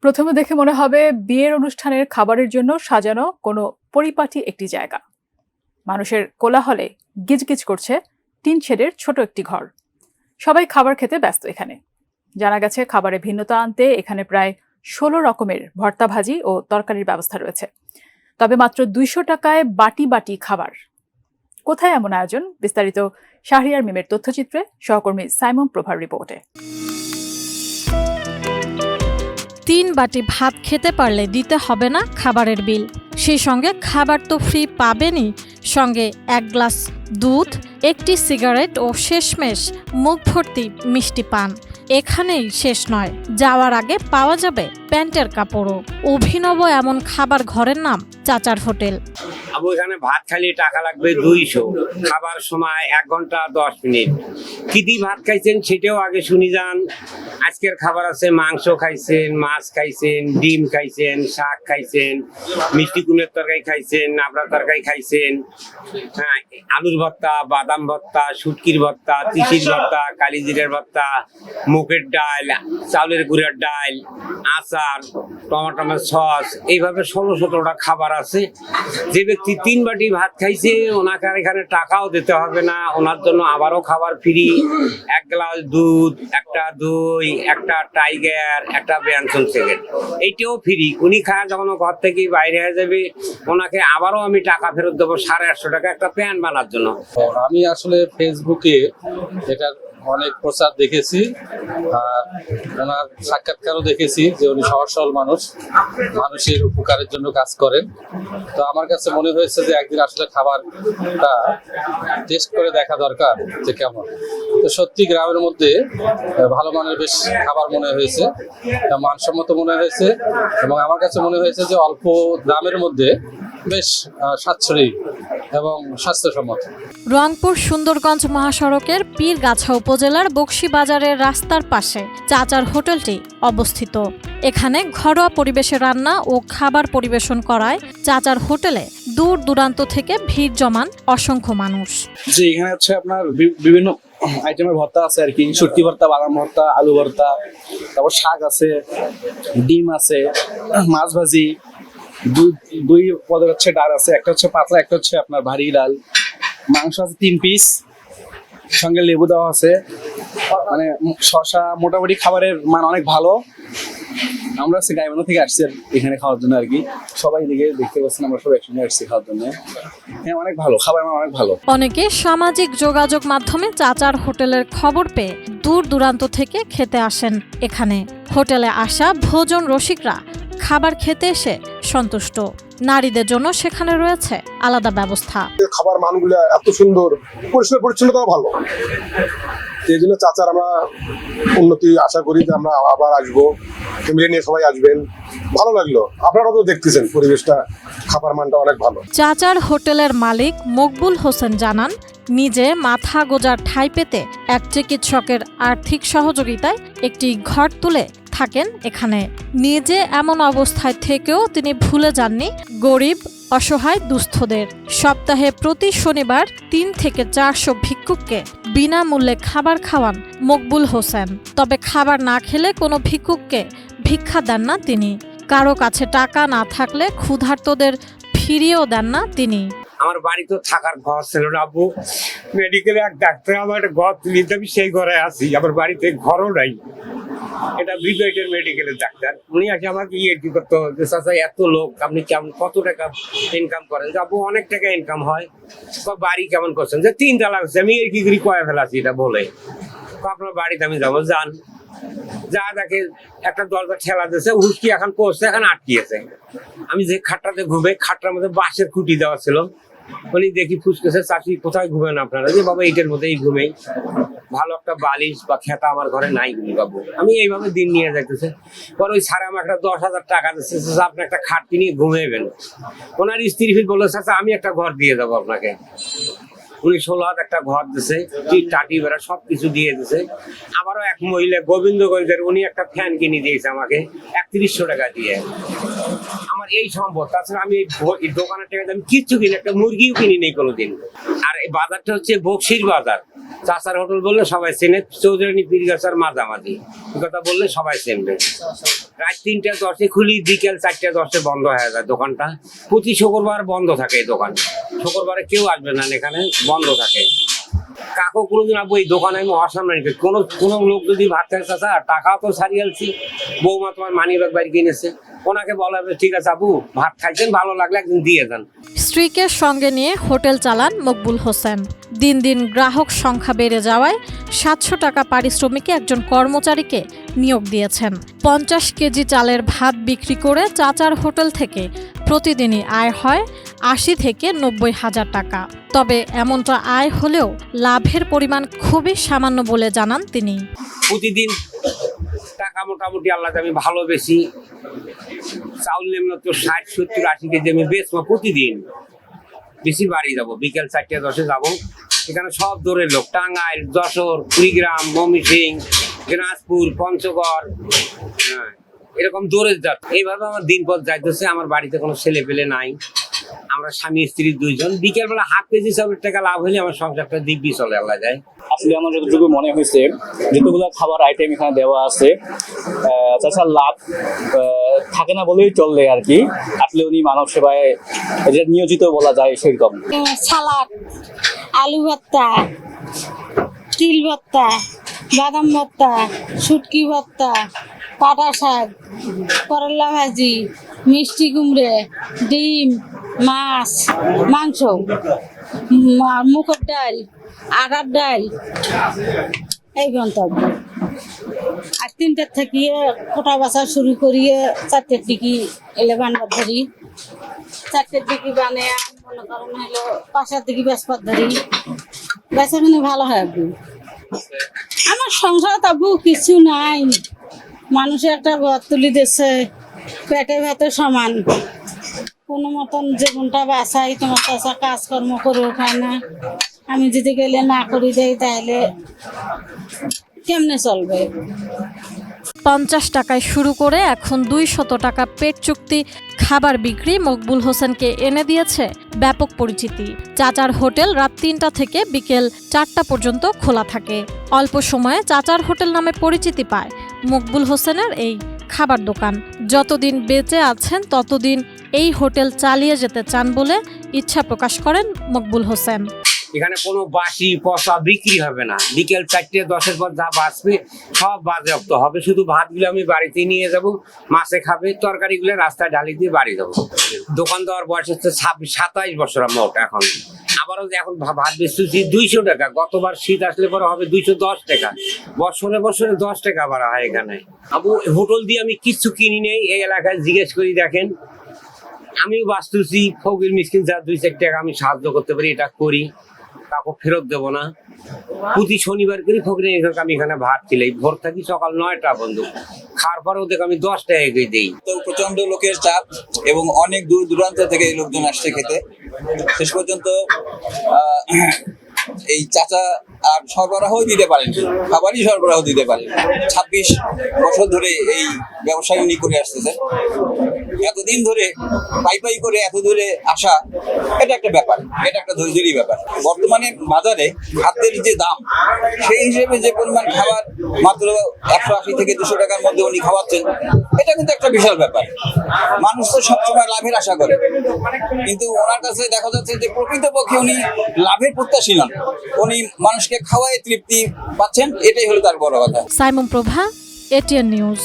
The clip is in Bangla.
প্রথমে দেখে মনে হবে বিয়ের অনুষ্ঠানের খাবারের জন্য সাজানো কোনো পরিপাটি একটি জায়গা। মানুষের কোলাহলে গিজগিজ করছে টিন শেডের ছোট একটি ঘর। সবাই খাবার খেতে ব্যস্ত এখানে। জানা গেছে খাবারে ভিন্নতা আনতে এখানে প্রায় 16 রকমের ভর্তা ভাজি ও তরকারির ব্যবস্থা রয়েছে। তবে মাত্র 200 টাকায় বাটি বাটি খাবার। কোথায় এমন আয়োজন? বিস্তারিত শাহরিয়ার মিমের তথ্যচিত্রে, সহকর্মী সাইমন প্রভার রিপোর্টে। 3 বাটি ভাত খেতে পারলে দিতে হবে না খাবারের বিল। সেই সঙ্গে খাবার তো ফ্রি পাবেনই, সঙ্গে 1 গ্লাস দুধ, একটি সিগারেট ও শেষমেশ মুখ ভর্তি মিষ্টি পান। এখানেই শেষ নয়, যাওয়ার আগে পাওয়া যাবে প্যান্টের কাপড়ও। অভিনব এমন খাবার ঘরের নাম চাচার হোটেল। আবু এখানে ভাত খালি টাকা লাগবে 200, খাবার সময় 1 ঘন্টা 10 মিনিট। কি দিয়ে ভাত খাইছেন সেটাও আগে শুনি যান। আজকের খাবার আছে মাংস খাইছেন, মাছ খাইছেন, ডিম খাইছেন, শাক খাইছেন, মিষ্টি কুলের তরকারি খাইছেন, নাবড়া তরকারি খাইছেন, হ্যাঁ, আলুর ভর্তা, বাদাম ভর্তা, শুটকির ভর্তা, তিসির ভর্তা, কালিজিরের ভর্তা, মুগের ডাল, চাউলের গুঁড়ার ডাল, আচার, টমেটোর সস, এইভাবে 16-17টা খাবার আছে। যে ব্যক্তি 3 বাটি ভাত খাইছে ওনাকে আর এখানে টাকাও দিতে হবে না, ওনার জন্য আবারও খাবার ফ্রি। 1 গ্লাস দুধ, একটা দই, একটা টাইগার, একটা ব্যঞ্জন সেকেন্ড, এইটাও ফ্রি। উনি খায় যখন ঘর থেকে বাইরে হয়ে যাবে ওনাকে আবারও আমি টাকা ফেরত দেবো 850 টাকা একটা প্যান্ট বানার জন্য। আমি আসলে ফেসবুকে এটার অনেক প্রচার দেখেছি, ওনার সাক্ষাৎকারও দেখেছি যে উনি সহজ সরল মানুষ, মানুষের উপকারের জন্য কাজ করেন। তো আমার কাছে মনে হয়েছে যে একদিন আসলে খাবারটা টেস্ট করে দেখা দরকার যে কেমন। তো সত্যি গ্রামের মধ্যে ভালো মানের বেশ খাবার মনে হয়েছে, মানসম্মত মনে হয়েছে, এবং আমার কাছে মনে হয়েছে যে অল্প দামের মধ্যে বেশ সাশ্রয়ী এবং স্বাস্থ্যসম্মত। রংপুর সুন্দরগঞ্জ মহাসড়কের পীরগাছা উপজেলার বকশীবাজারের রাস্তার পাশে চাচার হোটেলটি অবস্থিত। এখানে ঘরোয়া পরিবেশে রান্না ও খাবার পরিবেশন করায় চাচার হোটেলে দূর দূরান্ত থেকে ভিড় জমান অসংখ্য মানুষ। যে এখানে হচ্ছে আপনার বিভিন্ন আইটেমের ভর্তা আছে আর কি, শুটকি ভর্তা, বাদাম ভর্তা, আলু ভর্তা, তারপর শাক আছে, ডিম আছে, মাছ ভাজি, দুই পদের হচ্ছে ডাল আছে, একটা হচ্ছে পাতলা, একটা হচ্ছে আপনার ভারী ডাল, মাংস আছে 3 পিস, সঙ্গে লেবু দেওয়া আছে, মানে শশা। মোটামুটি খাবারের মান অনেক ভালো। আমরা হচ্ছে গাইবান্ধা থেকে আসছি এখানে খাওয়ার জন্য আর কি, সবাই দিকে দেখতে পাচ্ছেন, আমরা সবাই একসঙ্গে আসছি খাওয়ার জন্য। হ্যাঁ, অনেক ভালো খাবার, অনেক ভালো। অনেকে সামাজিক যোগাযোগ মাধ্যমে চাচার হোটেলের খবর পেয়ে দূর দূরান্ত থেকে খেতে আসেন এখানে। হোটেলে আসা ভোজন রসিকরা খাবার খেতে এসে সন্তুষ্ট। নারীদের জন্য সেখানে রয়েছে আলাদা ব্যবস্থা। খাবার মানগুলো এত সুন্দর, পরিষ্কার পরিচ্ছন্নতাও ভালো। এই জন্য চাচার আমরা উন্নতি আশা করি যে আমরা আবার আসবো, ফ্যামিলি নিয়ে সবাই আসবেন। ভালো লাগলো, আপনারা তো দেখতেছেন পরিবেশটা, খাবার মানটা অনেক ভালো। চাচার হোটেলের মালিক মকবুল হোসেন জানান, নিজে মাথা গোজার ঠাঁই পেতে এক চিকিৎসকের আর্থিক সহযোগিতায় একটি ঘর তুলে থাকেন এখানে। নিজে এমন অবস্থায় থেকেও তিনি ভুলে যাননি গরিব অসহায় দুস্থদের। সপ্তাহে প্রতি শনিবার 3 থেকে 400 ভিক্ষুককে বিনামূল্যে খাবার খাওয়ান মকবুল হোসেন। তবে খাবার না খেলে কোনো ভিক্ষুককে ভিক্ষা দেন না তিনি। কারো কাছে টাকা না থাকলে ক্ষুধার্তদের ফিরিয়েও দেন না তিনি। আমার বাড়িতে থাকার ঘর ছিল না আব্বু, মেডিকেলে এক ডাক্তার আমার একটা ঘর তুলে দিতে, আমি সেই ঘরে আছি। আমার বাড়িতে ঘরও নাই, এটা বিজয়ের মেডিকেলের ডাক্তার। উনি আসে আমাকে কি করতে হবে, চাচা এত লোক আপনি কেমন, কত টাকা ইনকাম করেন? যাবো অনেক টাকা ইনকাম হয়। বাড়ি কেমন করছেন? যে 3 তলা হচ্ছে, আমি কি করি কয়ে ফেলাছি এটা বলে। আপনার বাড়িতে আমি যাবো, যান। যা দেখে একটা দরজা ঠেলা দিয়েছে, হুসকি এখন করছে, এখন আটকিয়েছে। আমি যে খাটটাতে ঘুমে, খাটটার মধ্যে বাঁশের খুঁটি দেওয়া ছিল। উনি দেখি ফুসকেছে, চাষি কোথায় ঘুমেন আপনারা? যে বাবা এইটার মধ্যেই ঘুমেই, ভালো একটা বালিশ বা খেতা আমার ঘরে নাই বাবু। আমি এইভাবে দিন নিয়ে যাইতেছে। পরে ওই স্যার আমার একটা 10,000 টাকা দিচ্ছে, আপনি একটা খাট কিনে ঘুমাইবেন। ওনার স্ত্রী বললো, চাচা আমি একটা ঘর দিয়ে যাবো আপনাকে। উনি 16 একটা ঘর দিছে, টাটি বেড়া সবকিছু দিয়ে দিছে। আবারও এক মহিলা গোবিন্দগঞ্জের, উনি একটা ফ্যান কিনে দিয়েছে আমাকে 3100 টাকা দিয়ে। আমার এই সম্পদ। তাছাড়া আমি এই দোকানের টাকা আমি কিচ্ছু কিনি, একটা মুরগিও কিনি নেই কোনোদিন। আর এই বাজারটা হচ্ছে বকশীর বাজার। চাচার হোটেল বললে সবাই চেনে, চৌধুরানী পীরগাছার মাঝামাঝি, এই কথা বললে সবাই চেনবে। রাত 3টা 10-এ খুলি, বিকেল 4টা 10-এ বন্ধ হয়ে যায় দোকানটা। প্রতি শুক্রবার বন্ধ থাকে এই দোকান, শুক্রবারে কেউ আসবে না, এখানে বন্ধ থাকে। কাকু কোনোদিন আবু এই দোকানে আমি অসামনে কোনো লোক যদি ভাত খায়, চাচা টাকা তো সারিয়েছি, বৌমা তোমার মানি ব্যাগ বাড়ি কিনেছে, ওনাকে বলা হবে ঠিক আছে আপু ভাত খাইছেন, ভালো লাগলে একদিন দিয়ে যান। স্ত্রীকে সঙ্গে নিয়ে হোটেল চালান মকবুল হোসেন। দিন দিন গ্রাহক সংখ্যা বেড়ে যাওয়ায় 700 টাকা পারিশ্রমিকে একজন কর্মচারীকে নিয়োগ দিয়েছেন। 50 কেজি চালের ভাত বিক্রি করে চাচার হোটেল থেকে প্রতিদিনই আয় হয় 80 থেকে 90 হাজার টাকা। তবে এমনটা আয় হলেও লাভের পরিমাণ খুবই সামান্য বলে জানান তিনি। প্রতিদিন টাকা মোটামুটি আল্লাহ আমি ভালো বেশি, চাউল নিম্ন তো 60-70-80 কেজি আমি বেচবো প্রতিদিন। বেশি বাড়ি যাবো, বিকেল 4টা 10-এ যাবো। এখানে সব দূরের লোক, টাঙ্গাইল, যশোর, কুড়িগ্রাম, ময়মনসিংহ, দিনাজপুর, পঞ্চগড়, হ্যাঁ এরকম দূরের যাচ্ছে। এইভাবে আমার দিন পথ যাইতেছে। আমার বাড়িতে কোনো ছেলে পেলে নাই, আমরা স্বামী স্ত্রী 2জন। বিকেলবেলা 1/2 কেজি চাউলের টাকা লাভ হলে আমার সংসারটা দিব্যি চলে আল্লাহ যায়। আসলে আমার যতটুকু মনে হয়েছে, যতগুলো খাবার আইটেম এখানে দেওয়া আছে, চাচার লাভ থাকে না বলেই চললে আর কি। আসলে উনি মানব সেবায় যে নিয়োজিত বলা যায় সেরকম। সালাদ, আলু ভর্তা, তিল ভর্তা, বাদাম ভর্তা, শুটকি ভর্তা, পাটা শাক, করলা ভাজি, মিষ্টি কুমড়ে, ডিম, মাছ, মাংস, মুখের ডাল, আটার ডাল, এই গন্তব্য। আর 3টার থেকে কোটা বাছা শুরু করিয়ে 4টার দিকে এলে বানবার ধরি, 4টার দিকে বানে মনে করেন হলো 5টার দিকে বেসপাত ধরি, বেচা কিনে ভালো হয়। আব্বু আমার সংসার আব্বু কিছু নাই, মানুষের একটা ঘর তুলি দিচ্ছে, পেটে ভাতে সমান। কোনো মতন জীবনটা বাঁচাই, তোমার চাষা কাজকর্ম করেও খায় না। আমি যদি গেলে না করি দেই তাহলে কেমনে চলবে? 50 টাকায় শুরু করে এখন 200 টাকা পেট চুক্তি খাবার বিক্রি মকবুল হোসেনকে এনে দিয়েছে ব্যাপক পরিচিতি। চাচার হোটেল রাত 3টা থেকে বিকেল 4টা পর্যন্ত খোলা থাকে। অল্প সময়ে চাচার হোটেল নামে পরিচিতি পায় মকবুল হোসেনের এই খাবার দোকান। যতদিন বেঁচে আছেন ততদিন এই হোটেল চালিয়ে যেতে চান বলে ইচ্ছা প্রকাশ করেন মকবুল হোসেন। এখানে কোনো বাসি পচা বিক্রি হবে না। বিকেল 4টা 10-এর পর যা বাঁচবে সব বাজেয়াপ্ত হবে। শুধু ভাতগুলো আমি বাড়িতে নিয়ে যাব, মাছে খাবে, তরকারিগুলো রাস্তায় ঢালি দিয়ে বাড়ি যাবো। দোকান দেওয়ার বয়স হচ্ছে 27 বছর মোট। এখন আবারও এখন ভাত বেচতেছি 200 টাকা। গতবার শীত আসলে পরে হবে 210 টাকা। বছরে 10 টাকা বাড়া হয় এখানে। আবু হোটেল দিয়ে আমি কিচ্ছু কিনি নেই। এই এলাকায় জিজ্ঞেস করি দেখেন, আমিও বাঁচতেছি। ফকির মিসকিন যা 2-4 টাকা আমি সাহায্য করতে পারি এটা করি, কাউকে ফেরত দেবো না। প্রতি শনিবার করি ফকিরের আমি এখানে ভাত খেলাই। ভোর থাকি সকাল 9টা বন্ধু, খাওয়ার পরে ওদের আমি 10 টাকা দিই। তো প্রচন্ড লোকের চাপ এবং অনেক দূর দূরান্ত থেকে এই লোকজন আসছে খেতে। শেষ পর্যন্ত এই চাচা আর সরবরাহ দিতে পারেন, খাবারই সরবরাহ দিতে পারেন। 26 বছর ধরে এই ব্যবসায় উনি করে আসতেছেন। এতদিন ধরে পাই করে এত দূরে আসা, এটা একটা ব্যাপার, এটা একটা ধৈর্যেরই ব্যাপার। বর্তমানে বাজারে খাদ্যের যে দাম, সেই হিসেবে যে পরিমাণ খাবার মাত্র 180 থেকে 200 টাকার মধ্যে উনি খাওয়াচ্ছেন, এটা কিন্তু একটা বিশাল ব্যাপার। মানুষ তো সবসময় লাভের আশা করে, কিন্তু ওনার কাছে দেখা যাচ্ছে যে প্রকৃতপক্ষে উনি লাভের প্রত্যাশী নন। উনি মানুষকে খাওয়ায় তৃপ্তি পাচ্ছেন, এটাই হলো তার বড় কথা। সাইমন প্রভা, এটিএন নিউজ।